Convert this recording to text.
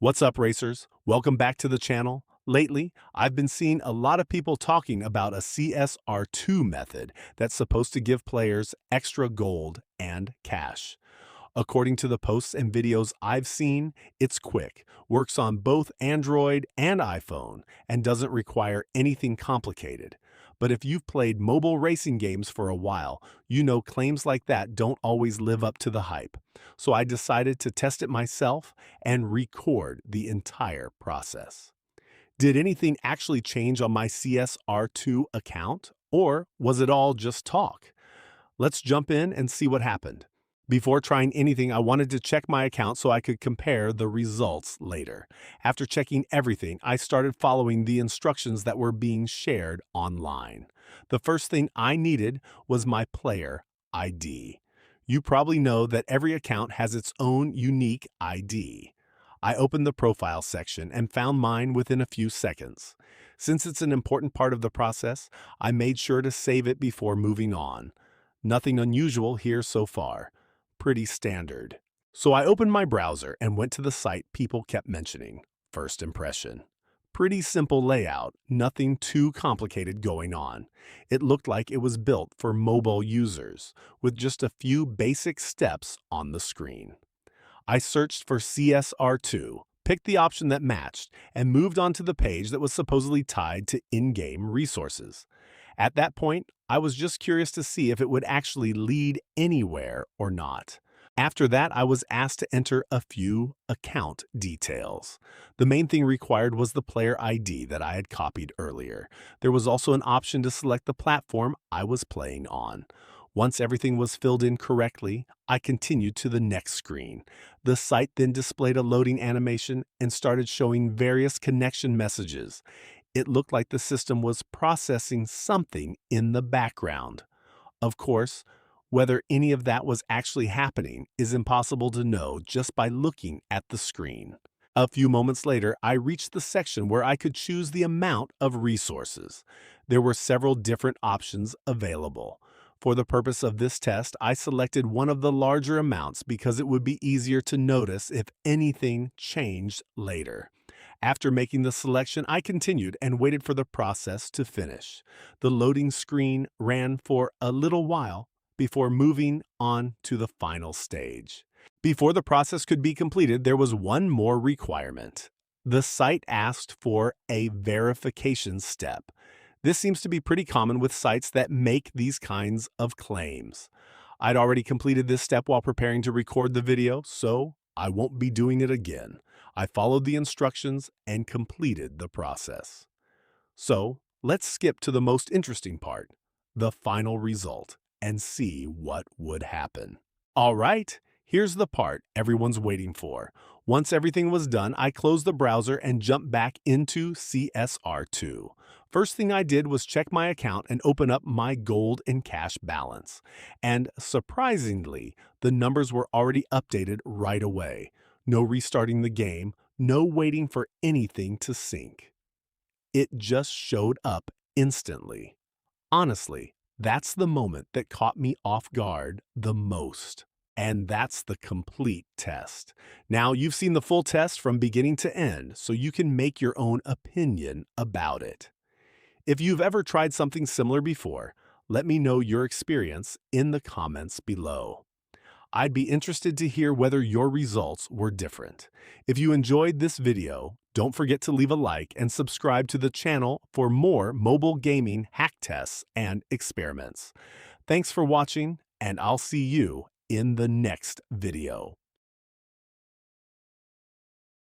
What's up, racers? Welcome back to the channel. Lately, I've been seeing a lot of people talking about a CSR2 method that's supposed to give players extra gold and cash. According to the posts and videos I've seen, it's quick, works on both Android and iPhone, and doesn't require anything complicated. But if you've played mobile racing games for a while, you know claims like that don't always live up to the hype. So I decided to test it myself and record the entire process. Did anything actually change on my CSR2 account, or was it all just talk? Let's jump in and see what happened. Before trying anything, I wanted to check my account so I could compare the results later. After checking everything, I started following the instructions that were being shared online. The first thing I needed was my player ID. You probably know that every account has its own unique ID. I opened the profile section and found mine within a few seconds. Since it's an important part of the process, I made sure to save it before moving on. Nothing unusual here so far. Pretty standard. So I opened my browser and went to the site people kept mentioning. First impression. Pretty simple layout, nothing too complicated going on. It looked like it was built for mobile users, with just a few basic steps on the screen. I searched for CSR2, picked the option that matched, and moved on to the page that was supposedly tied to in-game resources. At that point, I was just curious to see if it would actually lead anywhere or not. After that, I was asked to enter a few account details. The main thing required was the player ID that I had copied earlier. There was also an option to select the platform I was playing on. Once everything was filled in correctly, I continued to the next screen. The site then displayed a loading animation and started showing various connection messages. It looked like the system was processing something in the background. Of course, whether any of that was actually happening is impossible to know just by looking at the screen. A few moments later, I reached the section where I could choose the amount of resources. There were several different options available. For the purpose of this test, I selected one of the larger amounts because it would be easier to notice if anything changed later. After making the selection, I continued and waited for the process to finish. The loading screen ran for a little while before moving on to the final stage. Before the process could be completed, there was one more requirement. The site asked for a verification step. This seems to be pretty common with sites that make these kinds of claims. I'd already completed this step while preparing to record the video, so I won't be doing it again. I followed the instructions and completed the process. So, let's skip to the most interesting part, the final result, and see what would happen. All right, here's the part everyone's waiting for. Once everything was done, I closed the browser and jumped back into CSR2. First thing I did was check my account and open up my gold and cash balance. And surprisingly, the numbers were already updated right away. No restarting the game, no waiting for anything to sync. It just showed up instantly. Honestly, that's the moment that caught me off guard the most. And that's the complete test. Now, you've seen the full test from beginning to end, so you can make your own opinion about it. If you've ever tried something similar before, let me know your experience in the comments below. I'd be interested to hear whether your results were different. If you enjoyed this video, don't forget to leave a like and subscribe to the channel for more mobile gaming hack tests and experiments. Thanks for watching, and I'll see you in the next video.